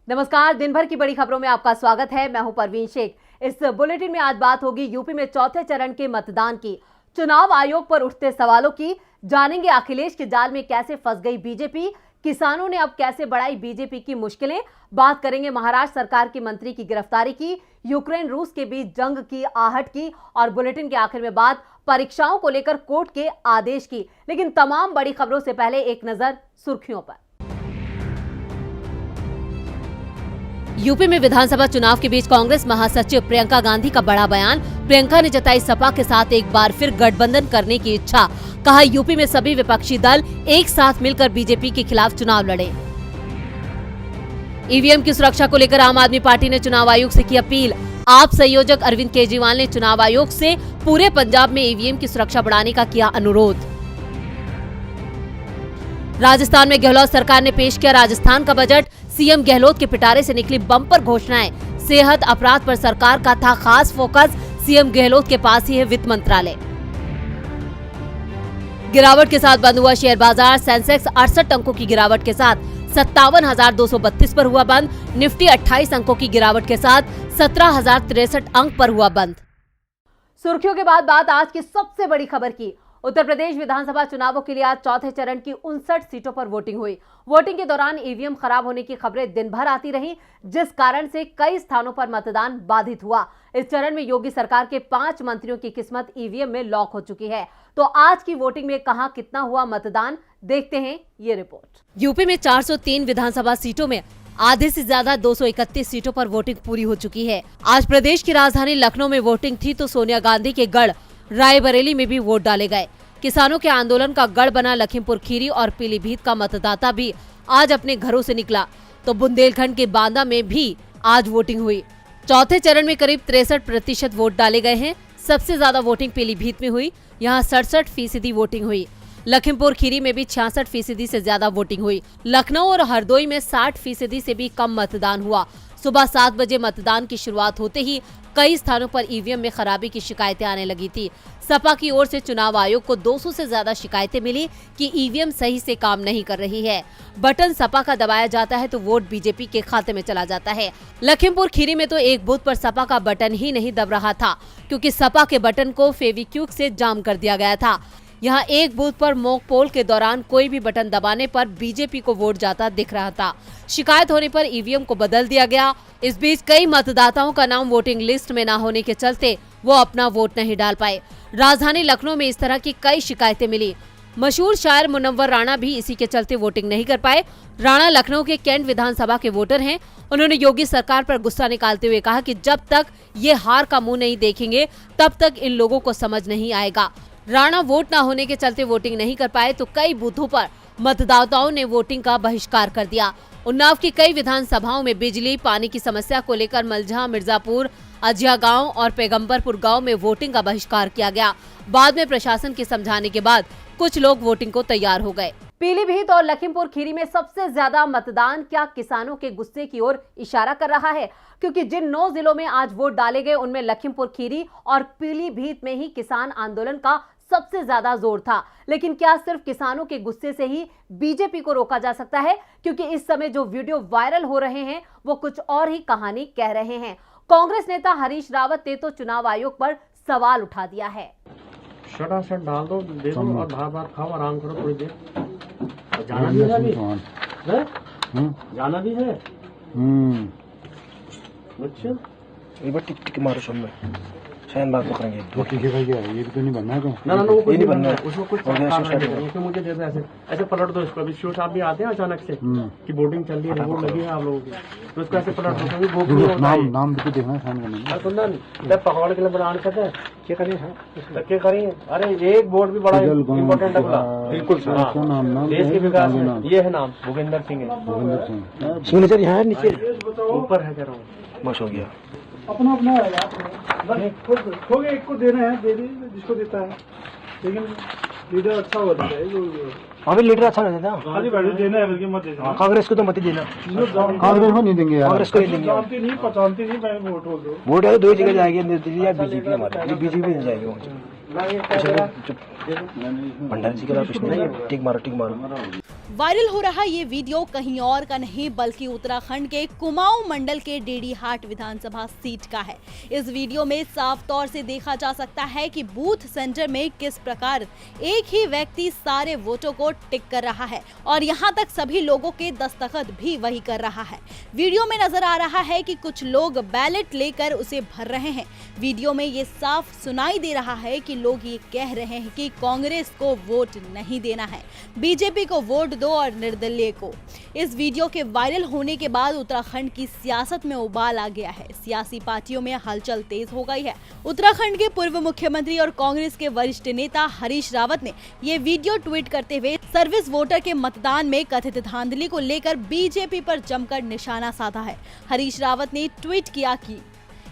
नमस्कार, दिन भर की बड़ी खबरों में आपका स्वागत है। मैं हूं परवीन शेख। इस बुलेटिन में आज बात होगी यूपी में चौथे चरण के मतदान की, चुनाव आयोग पर उठते सवालों की, जानेंगे अखिलेश के जाल में कैसे फंस गई बीजेपी, किसानों ने अब कैसे बढ़ाई बीजेपी की मुश्किलें, बात करेंगे महाराष्ट्र सरकार की मंत्री की गिरफ्तारी की, यूक्रेन रूस के बीच जंग की आहट की और बुलेटिन के आखिर में बात परीक्षाओं को लेकर कोर्ट के आदेश की। लेकिन तमाम बड़ी खबरों से पहले एक नजर सुर्खियों पर। यूपी में विधानसभा चुनाव के बीच कांग्रेस महासचिव प्रियंका गांधी का बड़ा बयान। प्रियंका ने जताई सपा के साथ एक बार फिर गठबंधन करने की इच्छा। कहा यूपी में सभी विपक्षी दल एक साथ मिलकर बीजेपी के खिलाफ चुनाव लड़े। ईवीएम की सुरक्षा को लेकर आम आदमी पार्टी ने चुनाव आयोग से की अपील। आप संयोजक अरविंद केजरीवाल ने चुनाव आयोग से पूरे पंजाब में ईवीएम की सुरक्षा बढ़ाने का किया अनुरोध। राजस्थान में गहलोत सरकार ने पेश किया राजस्थान का बजट। सीएम गहलोत के पिटारे से निकली बम्पर घोषणाएं। सेहत अपराध पर सरकार का था खास फोकस। सीएम गहलोत के पास ही है वित्त मंत्रालय। गिरावट के साथ बंद हुआ शेयर बाजार। सेंसेक्स 68 अंकों की गिरावट के साथ 57,232 पर हुआ बंद। निफ्टी 28 अंकों की गिरावट के साथ 17,063 अंक पर हुआ बंद। सुर्खियों के बाद बात आज की सबसे बड़ी खबर की। उत्तर प्रदेश विधानसभा चुनावों के लिए आज चौथे चरण की 59 सीटों पर वोटिंग हुई। वोटिंग के दौरान ईवीएम खराब होने की खबरें दिन भर आती रहीं, जिस कारण से कई स्थानों पर मतदान बाधित हुआ। इस चरण में योगी सरकार के 5 मंत्रियों की किस्मत ईवीएम में लॉक हो चुकी है। तो आज की वोटिंग में कहां कितना हुआ मतदान, देखते हैं ये रिपोर्ट। यूपी में 403 विधानसभा सीटों में आधे से ज्यादा 231 सीटों पर वोटिंग पूरी हो चुकी है। आज प्रदेश की राजधानी लखनऊ में वोटिंग थी तो सोनिया गांधी के गढ़ रायबरेली में भी वोट डाले गए। किसानों के आंदोलन का गढ़ बना लखीमपुर खीरी और पीलीभीत का मतदाता भी आज अपने घरों से निकला, तो बुंदेलखंड के बांदा में भी आज वोटिंग हुई। चौथे चरण में करीब 63% वोट डाले गए हैं। सबसे ज्यादा वोटिंग पीलीभीत में हुई, यहाँ 67% वोटिंग हुई। लखीमपुर खीरी में भी 66% से ज्यादा वोटिंग हुई। लखनऊ और हरदोई में 60% से भी कम मतदान हुआ। सुबह 7 बजे मतदान की शुरुआत होते ही कई स्थानों पर ईवीएम में खराबी की शिकायतें आने लगी थी। सपा की ओर से चुनाव आयोग को 200 से ज्यादा शिकायतें मिली कि ईवीएम सही से काम नहीं कर रही है। बटन सपा का दबाया जाता है तो वोट बीजेपी के खाते में चला जाता है। लखीमपुर खीरी में तो एक बूथ पर सपा का बटन ही नहीं दब रहा था, क्योंकि सपा के बटन को फेविक्विक से जाम कर दिया गया था। यहाँ एक बूथ पर मॉक पोल के दौरान कोई भी बटन दबाने पर बीजेपी को वोट जाता दिख रहा था। शिकायत होने पर ईवीएम को बदल दिया गया। इस बीच कई मतदाताओं का नाम वोटिंग लिस्ट में न होने के चलते वो अपना वोट नहीं डाल पाए। राजधानी लखनऊ में इस तरह की कई शिकायतें मिली। मशहूर शायर मुनव्वर राणा भी इसी के चलते वोटिंग नहीं कर पाए। राणा लखनऊ के कैंट विधानसभा के वोटर हैं। उन्होंने योगी सरकार पर गुस्सा निकालते हुए कहा कि जब तक ये हार का मुंह नहीं देखेंगे तब तक इन लोगों को समझ नहीं आएगा। राणा वोट न होने के चलते वोटिंग नहीं कर पाए तो कई बूथों पर मतदाताओं ने वोटिंग का बहिष्कार कर दिया। उन्नाव की कई विधानसभाओं में बिजली पानी की समस्या को लेकर मलझा, मिर्जापुर, अजिया गांव और पैगंबरपुर गांव में वोटिंग का बहिष्कार किया गया। बाद में प्रशासन के समझाने के बाद कुछ लोग वोटिंग को तैयार हो गए। पीलीभीत और लखीमपुर खीरी में सबसे ज्यादा मतदान क्या किसानों के गुस्से की ओर इशारा कर रहा है? क्योंकि जिन 9 जिलों में आज वोट डाले गए उनमें लखीमपुर खीरी और पीलीभीत में ही किसान आंदोलन का सबसे ज्यादा जोर था। लेकिन क्या सिर्फ किसानों के गुस्से से ही बीजेपी को रोका जा सकता है? क्योंकि इस समय जो वीडियो वायरल हो रहे हैं वो कुछ और ही कहानी कह रहे हैं। कांग्रेस नेता हरीश रावत ने तो चुनाव आयोग पर सवाल उठा दिया है। शट डाल दो, दे दो और भात खाओ, आराम करो थोड़ी देर। जाना भी है अभी, जाना भी है। अच्छा एक बार टिक टिक मारो सब में, शायद बात तो करेंगे। तो ठीक है भाई, ये भी तो नहीं बनना है। ना वो कुछ नहीं बनना है, उसमें कुछ उसमें मुझे जैसे ऐसे ऐसे पलट दो इसको। अभी शो साहब भी आते हैं अचानक से कि बोटिंग चल रही है, रिपोर्ट लगी है आप लोगों की, तो उसको ऐसे पलट दो। नाम भी देखना है, पकवाड़ के लिए बना सकते हैं। क्या करिए क्या करिए? अरे एक बोर्ड भी बड़ा इम्पोर्टेंट है, बिल्कुल देश के विकास में। ये है नाम भूपेंद्र सिंह है। सिग्नेचर यहाँ है, नीचे ऊपर है। कह रहा हूँ बस हो गया। अपना अपना है यार, खो गए एक को देना है, दे दीजिए जिसको देता है। लेकिन लीडर अच्छा होता है, अभी लीडर अच्छा नहीं देता, खाली बैठे देना है, बल्कि मत देना। कांग्रेस को तो मत ही देना, कांग्रेस को नहीं देंगे यार, कांग्रेस को नहीं देंगे। जानती नहीं पहचानती नहीं, मैं वोट हो दो। वोट है दो जगह जाएगी, दिल्ली या बीजेपी। हमारे बीजेपी नहीं जाएगी वहाँ। भंडारी जी के कुछ नहीं, टिक मारो टिक मारो। वायरल हो रहा ये वीडियो कहीं और का नहीं बल्कि उत्तराखंड के कुमाऊं मंडल के डेडीहाट विधानसभा सीट का है। इस वीडियो में साफ तौर से देखा जा सकता है कि बूथ सेंटर में किस प्रकार एक ही व्यक्ति सारे वोटों को टिक कर रहा है और यहां तक सभी लोगों के दस्तखत भी वही कर रहा है। वीडियो में नजर आ रहा है कि कुछ लोग बैलेट लेकर उसे भर रहे हैं। वीडियो में ये साफ सुनाई दे रहा है कि लोग ये कह रहे हैं कि कांग्रेस को वोट नहीं देना है, बीजेपी को वोट दो और निर्दलीय को। इस वीडियो के वायरल होने के बाद उत्तराखंड की सियासत में उबाल आ गया है। सियासी पार्टियों में हलचल तेज हो गई है। उत्तराखंड के पूर्व मुख्यमंत्री और कांग्रेस के वरिष्ठ नेता हरीश रावत ने ये वीडियो ट्वीट करते हुए सर्विस वोटर के मतदान में कथित धांधली को लेकर बीजेपी पर जमकर निशाना साधा है। हरीश रावत ने ट्वीट किया कि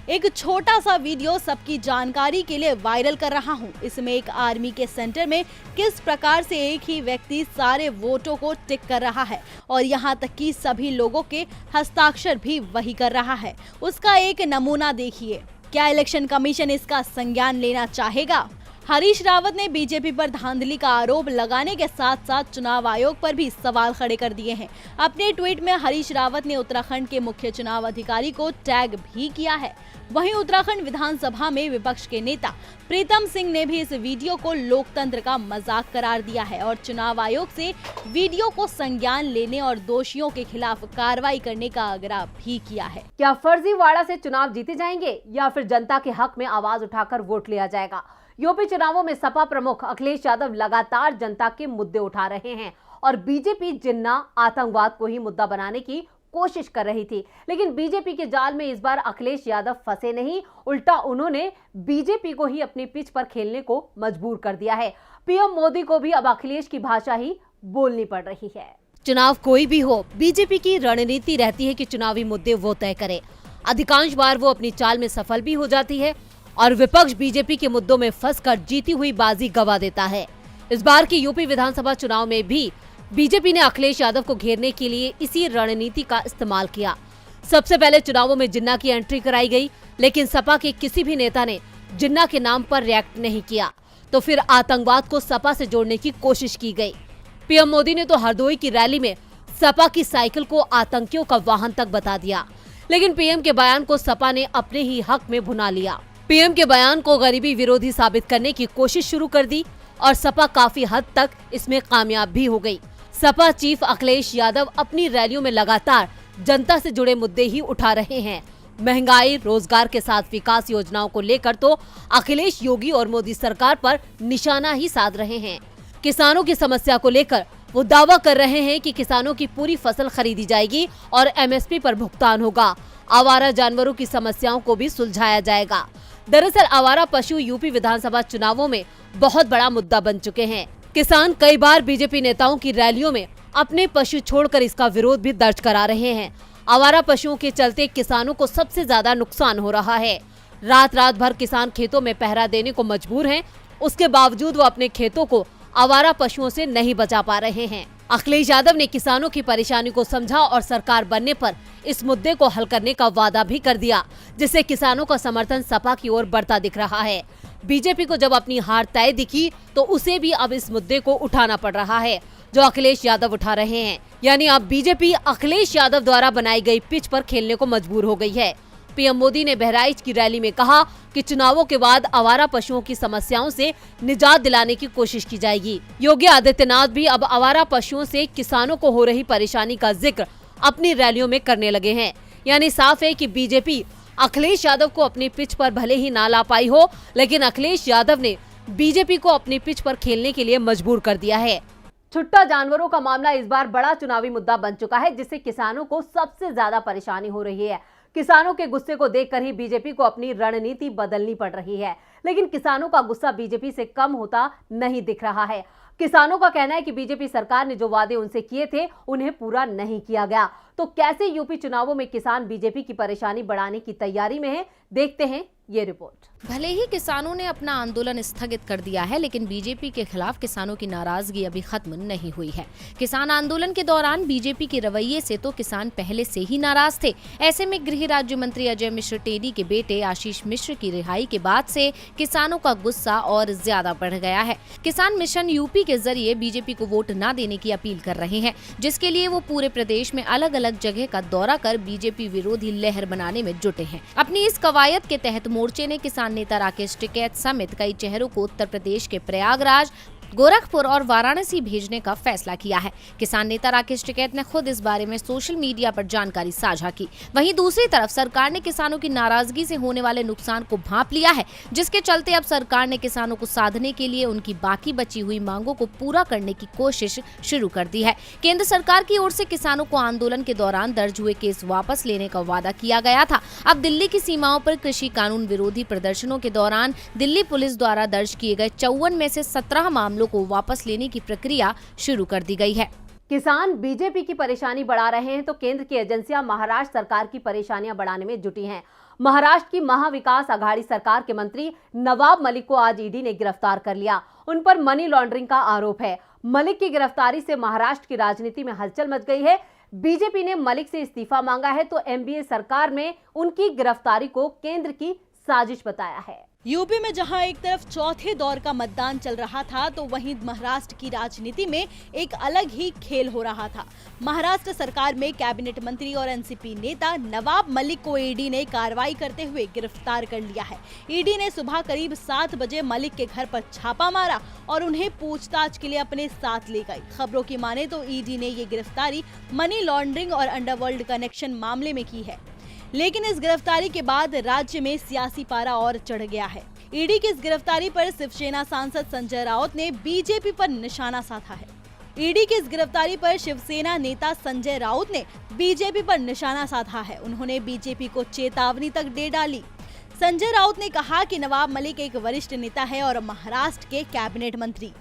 एक छोटा सा वीडियो सबकी जानकारी के लिए वायरल कर रहा हूं। इसमें एक आर्मी के सेंटर में किस प्रकार से एक ही व्यक्ति सारे वोटों को टिक कर रहा है और यहां तक कि सभी लोगों के हस्ताक्षर भी वही कर रहा है, उसका एक नमूना देखिए। क्या इलेक्शन कमीशन इसका संज्ञान लेना चाहेगा? हरीश रावत ने बीजेपी पर धांधली का आरोप लगाने के साथ साथ चुनाव आयोग पर भी सवाल खड़े कर दिए हैं। अपने ट्वीट में हरीश रावत ने उत्तराखंड के मुख्य चुनाव अधिकारी को टैग भी किया है। वहीं उत्तराखंड विधानसभा में विपक्ष के नेता प्रीतम सिंह ने भी इस वीडियो को लोकतंत्र का मजाक करार दिया है और चुनाव आयोग से वीडियो को संज्ञान लेने और दोषियों के खिलाफ कार्रवाई करने का आग्रह भी किया है। क्या फर्जीवाड़ा से चुनाव जीते जाएंगे या फिर जनता के हक में आवाज उठाकर वोट लिया जाएगा? यूपी चुनावों में सपा प्रमुख अखिलेश यादव लगातार जनता के मुद्दे उठा रहे हैं और बीजेपी जिन्ना आतंकवाद को ही मुद्दा बनाने की कोशिश कर रही थी, लेकिन बीजेपी के जाल में इस बार अखिलेश यादव फंसे नहीं, उल्टा उन्होंने बीजेपी को ही अपनी पिच पर खेलने को मजबूर कर दिया है। पीएम मोदी को भी अब अखिलेश की भाषा ही बोलनी पड़ रही है। चुनाव कोई भी हो, बीजेपी की रणनीति रहती है कि चुनावी मुद्दे वो तय करे। अधिकांश बार वो अपनी चाल में सफल भी हो जाती है और विपक्ष बीजेपी के मुद्दों में फंसकर जीती हुई बाजी गवा देता है। इस बार की यूपी विधानसभा चुनाव में भी बीजेपी ने अखिलेश यादव को घेरने के लिए इसी रणनीति का इस्तेमाल किया। सबसे पहले चुनावों में जिन्ना की एंट्री कराई गई, लेकिन सपा के किसी भी नेता ने जिन्ना के नाम पर रिएक्ट नहीं किया, तो फिर आतंकवाद को सपा से जोड़ने की कोशिश की गई। पीएम मोदी ने तो हरदोई की रैली में सपा की साइकिल को आतंकियों का वाहन तक बता दिया, लेकिन पीएम के बयान को सपा ने अपने ही हक में भुना लिया। पीएम के बयान को गरीबी विरोधी साबित करने की कोशिश शुरू कर दी और सपा काफी हद तक इसमें कामयाब भी हो गई। सपा चीफ अखिलेश यादव अपनी रैलियों में लगातार जनता से जुड़े मुद्दे ही उठा रहे हैं। महंगाई, रोजगार के साथ विकास योजनाओं को लेकर तो अखिलेश योगी और मोदी सरकार पर निशाना ही साध रहे हैं। किसानों की समस्या को लेकर वो दावा कर रहे हैं कि किसानों की पूरी फसल खरीदी जाएगी और एमएसपी पर भुगतान होगा। आवारा जानवरों की समस्याओं को भी सुलझाया जाएगा। दरअसल आवारा पशु यूपी विधानसभा चुनावों में बहुत बड़ा मुद्दा बन चुके हैं। किसान कई बार बीजेपी नेताओं की रैलियों में अपने पशु छोड़कर इसका विरोध भी दर्ज करा रहे हैं। आवारा पशुओं के चलते किसानों को सबसे ज्यादा नुकसान हो रहा है। रात रात भर किसान खेतों में पहरा देने को मजबूर हैं, उसके बावजूद वो अपने खेतों को आवारा पशुओं से नहीं बचा पा रहे हैं। अखिलेश यादव ने किसानों की परेशानी को समझा और सरकार बनने पर इस मुद्दे को हल करने का वादा भी कर दिया, जिससे किसानों का समर्थन सपा की ओर बढ़ता दिख रहा है। बीजेपी को जब अपनी हार तय दिखी तो उसे भी अब इस मुद्दे को उठाना पड़ रहा है जो अखिलेश यादव उठा रहे हैं। यानी अब बीजेपी अखिलेश यादव द्वारा बनाई गई पिच पर खेलने को मजबूर हो गई है। पीएम मोदी ने बहराइच की रैली में कहा कि चुनावों के बाद आवारा पशुओं की समस्याओं से निजात दिलाने की कोशिश की जाएगी। योगी आदित्यनाथ भी अब आवारा पशुओं से किसानों को हो रही परेशानी का जिक्र अपनी रैलियों में करने लगे हैं। यानी साफ है कि बीजेपी अखिलेश यादव को अपनी पिच पर भले ही ना ला पाई हो, लेकिन अखिलेश यादव ने बीजेपी को अपनी पिच पर खेलने के लिए मजबूर कर दिया है। छुट्टा जानवरों का मामला इस बार बड़ा चुनावी मुद्दा बन चुका है, जिससे किसानों को सबसे ज्यादा परेशानी हो रही है। किसानों के गुस्से को देखकर ही बीजेपी को अपनी रणनीति बदलनी पड़ रही है, लेकिन किसानों का गुस्सा बीजेपी से कम होता नहीं दिख रहा है। किसानों का कहना है कि बीजेपी सरकार ने जो वादे उनसे किए थे उन्हें पूरा नहीं किया गया। तो कैसे यूपी चुनावों में किसान बीजेपी की परेशानी बढ़ाने की तैयारी में है, देखते हैं ये रिपोर्ट। भले ही किसानों ने अपना आंदोलन स्थगित कर दिया है, लेकिन बीजेपी के खिलाफ किसानों की नाराजगी अभी खत्म नहीं हुई है। किसान आंदोलन के दौरान बीजेपी के रवैये से तो किसान पहले से ही नाराज थे। ऐसे में गृह राज्य मंत्री अजय मिश्र टेनी के बेटे आशीष मिश्र की रिहाई के बाद से किसानों का गुस्सा और ज्यादा बढ़ गया है। किसान मिशन यूपी के जरिए बीजेपी को वोट न देने की अपील कर रहे हैं, जिसके लिए वो पूरे प्रदेश में अलग अलग जगह का दौरा कर बीजेपी विरोधी लहर बनाने में जुटे हैं। अपनी इस कवायद के तहत मोर्चे ने किसान नेता राकेश टिकैत समेत कई चेहरों को उत्तर प्रदेश के प्रयागराज, गोरखपुर और वाराणसी भेजने का फैसला किया है। किसान नेता राकेश टिकैत ने खुद इस बारे में सोशल मीडिया पर जानकारी साझा की। वहीं दूसरी तरफ सरकार ने किसानों की नाराजगी से होने वाले नुकसान को भांप लिया है, जिसके चलते अब सरकार ने किसानों को साधने के लिए उनकी बाकी बची हुई मांगों को पूरा करने की कोशिश शुरू कर दी है। केंद्र सरकार की ओर से किसानों को आंदोलन के दौरान दर्ज हुए केस वापस लेने का वादा किया गया था। अब दिल्ली की सीमाओं पर कृषि कानून विरोधी प्रदर्शनों के दौरान दिल्ली पुलिस द्वारा दर्ज किए गए 54 में से 17 मामलों को वापस लेने की प्रक्रिया शुरू कर दी गई है। किसान बीजेपी की परेशानी बढ़ा रहे हैं तो केंद्र की एजेंसियां महाराष्ट्र सरकार की परेशानियां बढ़ाने में जुटी हैं। महाराष्ट्र की महाविकास आघाड़ी सरकार के मंत्री नवाब मलिक को आज ईडी ने गिरफ्तार कर लिया। उन पर मनी लॉन्ड्रिंग का आरोप है। मलिक की गिरफ्तारी से महाराष्ट्र की राजनीति में हलचल मच गई है। बीजेपी ने मलिक से इस्तीफा मांगा है तो एनडीए सरकार में उनकी गिरफ्तारी को केंद्र की साजिश बताया है। यूपी में जहां एक तरफ चौथे दौर का मतदान चल रहा था, तो वहीं महाराष्ट्र की राजनीति में एक अलग ही खेल हो रहा था। महाराष्ट्र सरकार में कैबिनेट मंत्री और एनसीपी नेता नवाब मलिक को ईडी ने कार्रवाई करते हुए गिरफ्तार कर लिया है। ईडी ने सुबह करीब 7 बजे मलिक के घर पर छापा मारा और उन्हें पूछताछ के लिए अपने साथ ले गई। खबरों की माने तो ईडी ने ये गिरफ्तारी मनी लॉन्ड्रिंग और अंडरवर्ल्ड कनेक्शन मामले में की है, लेकिन इस गिरफ्तारी के बाद राज्य में सियासी पारा और चढ़ गया है। ईडी की इस गिरफ्तारी पर शिवसेना सांसद संजय राउत ने बीजेपी पर निशाना साधा है। ईडी की इस गिरफ्तारी पर शिवसेना नेता संजय राउत ने बीजेपी पर निशाना साधा है। उन्होंने बीजेपी को चेतावनी तक दे डाली। संजय राउत ने कहा कि नवाब मलिक एक वरिष्ठ नेता है और महाराष्ट्र के कैबिनेट मंत्री।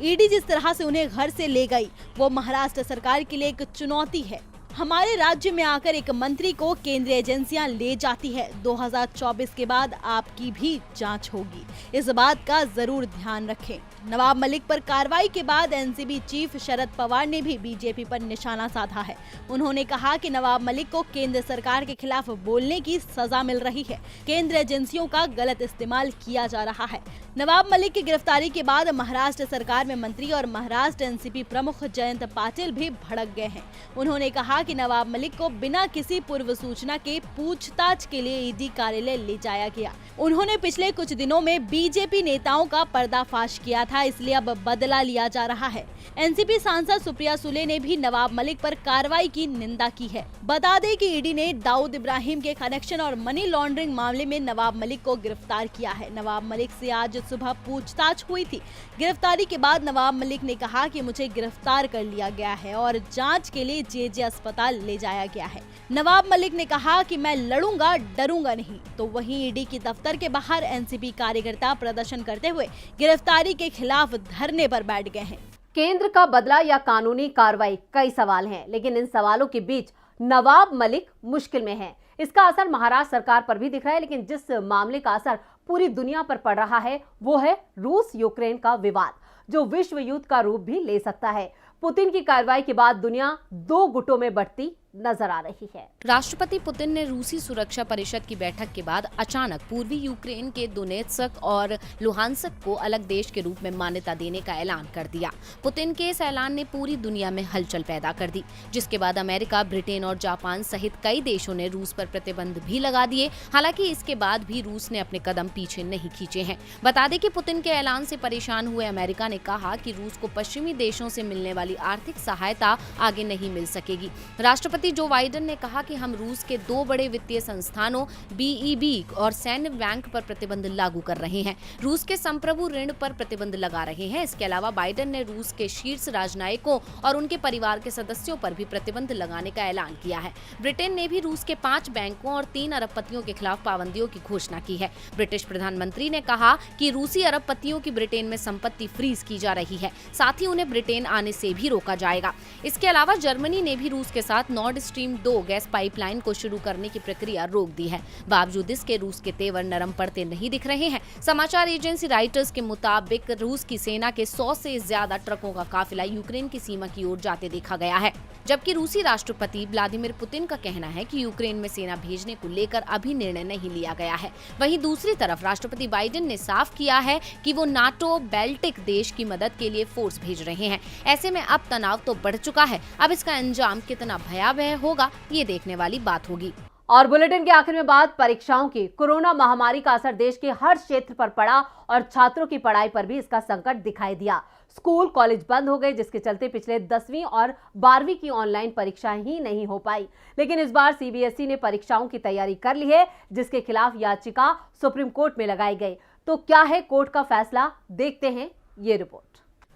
ईडी जिस तरह से उन्हें घर से ले गई, वो महाराष्ट्र सरकार के लिए एक चुनौती है। हमारे राज्य में आकर एक मंत्री को केंद्रीय एजेंसियां ले जाती है। 2024 के बाद आपकी भी जांच होगी, इस बात का जरूर ध्यान रखें। नवाब मलिक पर कार्रवाई के बाद एनसीपी चीफ शरद पवार ने भी बीजेपी पर निशाना साधा है। उन्होंने कहा कि नवाब मलिक को केंद्र सरकार के खिलाफ बोलने की सजा मिल रही है। केंद्र एजेंसियों का गलत इस्तेमाल किया जा रहा है। नवाब मलिक की गिरफ्तारी के बाद महाराष्ट्र सरकार में मंत्री और महाराष्ट्र एनसीपी प्रमुख जयंत पाटिल भी भड़क गए हैं। उन्होंने कहा कि नवाब मलिक को बिना किसी पूर्व सूचना के पूछताछ के लिए ईडी कार्यालय ले जाया गया। उन्होंने पिछले कुछ दिनों में बीजेपी नेताओं का पर्दाफाश किया था, इसलिए अब बदला लिया जा रहा है। एनसीपी सांसद सुप्रिया सुले ने भी नवाब मलिक पर कार्रवाई की निंदा की है। बता दें कि ईडी ने दाऊद इब्राहिम के कनेक्शन और मनी लॉन्ड्रिंग मामले में नवाब मलिक को गिरफ्तार किया है। नवाब मलिक से आज सुबह पूछताछ हुई थी। गिरफ्तारी के बाद नवाब मलिक ने कहा कि मुझे गिरफ्तार कर लिया गया है और जांच के लिए जेजे अस्पताल ले जाया गया है। नवाब मलिक ने कहा कि मैं लड़ूंगा, डरूंगा नहीं। तो वहीं ईडी की दफ्तर के बाहर एनसीपी कार्यकर्ता प्रदर्शन करते हुए गिरफ्तारी के खिलाफ धरने पर बैठ गए हैं। केंद्र का बदला या कानूनी कार्रवाई, कई सवाल हैं, लेकिन इन सवालों के बीच नवाब मलिक मुश्किल में है। इसका असर महाराष्ट्र सरकार पर भी दिख रहा है, लेकिन जिस मामले का असर पूरी दुनिया पर पड़ रहा है वो है रूस यूक्रेन का विवाद, जो विश्व युद्ध का रूप भी ले सकता है। पुतिन की कार्रवाई के बाद दुनिया दो गुटों में बंटती नजर आ रही है। राष्ट्रपति पुतिन ने रूसी सुरक्षा परिषद की बैठक के बाद अचानक पूर्वी यूक्रेन के दोनेत्स्क और लुहांस्क को अलग देश के रूप में मान्यता देने का ऐलान कर दिया। पुतिन के इस ऐलान ने पूरी दुनिया में हलचल पैदा कर दी, जिसके बाद अमेरिका, ब्रिटेन और जापान सहित कई देशों ने रूस पर प्रतिबंध भी लगा दिए। हालांकि इसके बाद भी रूस ने अपने कदम पीछे नहीं खींचे हैं। बता दें कि पुतिन के ऐलान से परेशान हुए अमेरिका ने कहा कि रूस को पश्चिमी देशों से मिलने वाली आर्थिक सहायता आगे नहीं मिल सकेगी। राष्ट्रपति जो बाइडेन ने कहा कि हम रूस के दो बड़े वित्तीय संस्थानों बीईबी और सैन्य बैंक पर प्रतिबंध लागू कर रहे हैं। रूस के संप्रभु ऋण पर प्रतिबंध लगा रहे हैं। इसके अलावा बाइडेन ने रूस के शीर्ष राजनयिकों और उनके परिवार के सदस्यों पर भी प्रतिबंध लगाने का ऐलान किया है। ब्रिटेन ने भी रूस के 5 बैंकों और 3 अरबपतियों के खिलाफ पाबंदियों की घोषणा की है। ब्रिटिश प्रधानमंत्री ने कहा कि रूसी अरबपतियों की ब्रिटेन में संपत्ति फ्रीज की जा रही है, साथ ही उन्हें ब्रिटेन आने से भी रोका जाएगा। इसके अलावा जर्मनी ने भी रूस के साथ 9 नॉर्ड स्ट्रीम 2 गैस पाइपलाइन को शुरू करने की प्रक्रिया रोक दी है। बावजूद इसके रूस के तेवर नरम पड़ते नहीं दिख रहे हैं। समाचार एजेंसी राइटर्स के मुताबिक रूस की सेना के 100 से ज्यादा ट्रकों का काफिला यूक्रेन की सीमा की ओर जाते देखा गया है, जबकि रूसी राष्ट्रपति व्लादिमीर पुतिन का कहना है कि यूक्रेन में सेना भेजने को लेकर अभी निर्णय नहीं लिया गया है। वहीं दूसरी तरफ राष्ट्रपति बाइडेन ने साफ किया है कि वो नाटो बाल्टिक देश की मदद के लिए फोर्स भेज रहे हैं। ऐसे में अब तनाव तो बढ़ चुका है, अब इसका अंजाम कितना भयावह होगा ये देखने वाली बात होगी। और बुलेटिन के आखिर में बात परीक्षाओं की। कोरोना महामारी का असर देश के हर क्षेत्र पर पड़ा और छात्रों की पढ़ाई पर भी इसका संकट दिखाई दिया। स्कूल कॉलेज बंद हो गए, जिसके चलते पिछले 10वीं और 12वीं की ऑनलाइन परीक्षा ही नहीं हो पाई। लेकिन इस बार सीबीएसई ने परीक्षाओं की तैयारी कर ली है, जिसके खिलाफ याचिका सुप्रीम कोर्ट में लगाई गई। तो क्या है कोर्ट का फैसला, देखते हैं ये रिपोर्ट।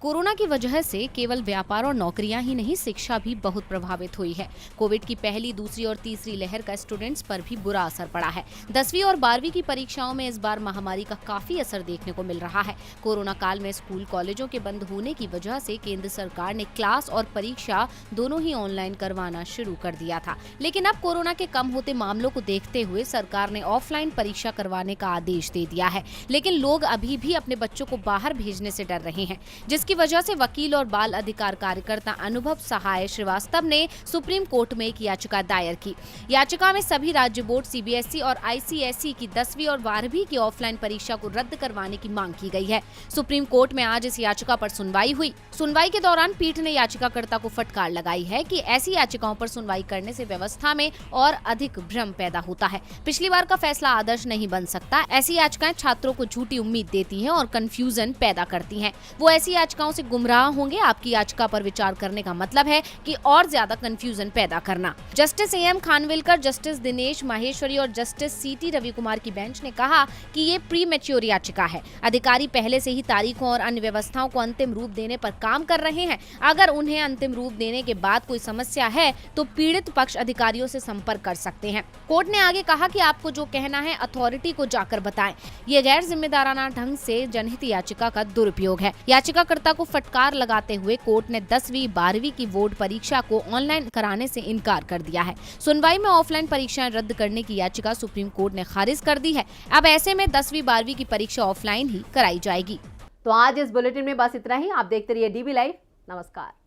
कोरोना की वजह से केवल व्यापार और नौकरियां ही नहीं, शिक्षा भी बहुत प्रभावित हुई है। कोविड की पहली, दूसरी और तीसरी लहर का स्टूडेंट्स पर भी बुरा असर पड़ा है। 10वीं और 12वीं की परीक्षाओं में इस बार महामारी का काफी असर देखने को मिल रहा है। कोरोना काल में स्कूल कॉलेजों के बंद होने की वजह से केंद्र सरकार ने क्लास और परीक्षा दोनों ही ऑनलाइन करवाना शुरू कर दिया था। लेकिन अब कोरोना के कम होते मामलों को देखते हुए सरकार ने ऑफलाइन परीक्षा करवाने का आदेश दे दिया है। लेकिन लोग अभी भी अपने बच्चों को बाहर भेजने से डर रहे हैं, जिसकी वजह से वकील और बाल अधिकार कार्यकर्ता अनुभव सहाय श्रीवास्तव ने सुप्रीम कोर्ट में एक याचिका दायर की। याचिका में सभी राज्य बोर्ड, सीबीएसई और आईसीएसई की 10वीं और 12वीं की ऑफलाइन परीक्षा को रद्द करवाने की मांग की गई है। सुप्रीम कोर्ट में आज इस याचिका पर सुनवाई हुई। सुनवाई के दौरान पीठ ने याचिकाकर्ता को फटकार लगाई है कि ऐसी याचिकाओं पर सुनवाई करने से व्यवस्था में और अधिक भ्रम पैदा होता है। पिछली बार का फैसला आदर्श नहीं बन सकता। ऐसी याचिकाएं छात्रों को झूठी उम्मीद देती हैं और कंफ्यूजन पैदा करती हैं। वो ऐसी याचिकाओं से गुमराह होंगे। आपकी याचिका पर विचार करने का मतलब है कि और ज्यादा कंफ्यूजन पैदा करना। Justice A M Khanwilkar, Justice Dinesh Maheshwari और जस्टिस सीटी रविकुमार की बेंच ने कहा कि ये प्री मैच्योर याचिका है। अधिकारी पहले से ही तारीखों और अन्य व्यवस्थाओं को अंतिम रूप देने पर काम कर रहे हैं। अगर उन्हें अंतिम रूप देने के बाद कोई समस्या है तो पीड़ित पक्ष अधिकारियों से संपर्क कर सकते हैं। कोर्ट ने आगे कहा कि आपको जो कहना है अथॉरिटी को जाकर बताएं। ये गैर जिम्मेदाराना ढंग से जनहित याचिका का दुरुपयोग है। याचिकाकर्ता को फटकार लगाते हुए कोर्ट ने 10वीं 12वीं की बोर्ड परीक्षा को ऑनलाइन कराने से इनकार कर दिया है। सुनवाई में ऑफलाइन परीक्षाएं रद्द करने की याचिका सुप्रीम कोर्ट ने खारिज कर दी है। अब ऐसे में 10वीं 12वीं की परीक्षा ऑफलाइन ही कराई जाएगी। तो आज इस बुलेटिन में बस इतना ही। आप देखते रहिए डीबी लाइव। नमस्कार।